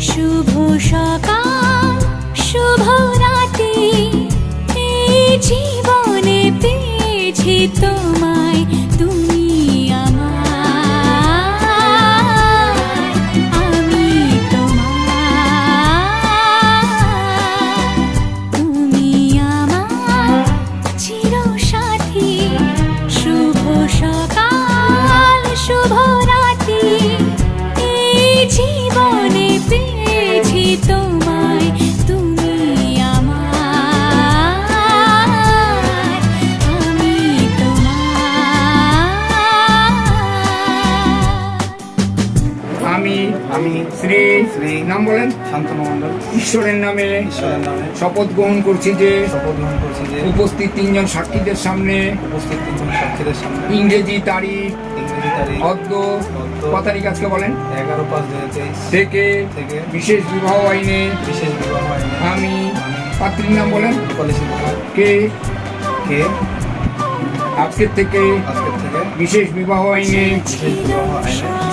শুভ সকাল শুভ রাতে, এই জীবনে পেয়েছি তোমায়, তুমি আমার, আমি তোমার। তুমি আমার চিরসাথী, শুভ সকাল শুভ রাতে, এই জীবনে পেয়েছি তোমায়, তুমি আমার, আমি তোমার। আমি শ্রী নাম বলেন শান্তনু মণ্ডল। ঈশ্বরের নামে শপথ গ্রহণ করছি যে উপস্থিত তিনজন সাক্ষীদের সামনে ইংরেজি তারিখ অদ্য কত তারিখ আজকে বলেন 11/5/2023 থেকে বিশেষ বিবাহ আইনে আমি পাত্রীর নাম বলেন কে আজকের থেকে বিশেষ বিবাহ আইনে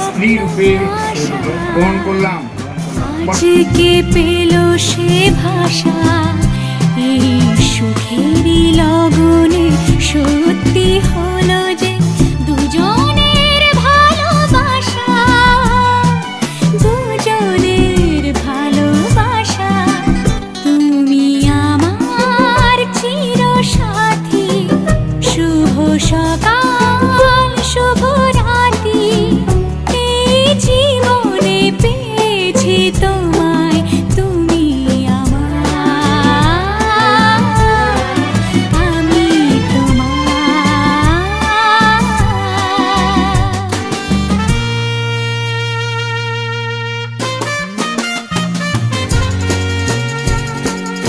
স্ত্রী রূপে গ্রহণ করলাম। আজকে পেল সে ভাষা, এই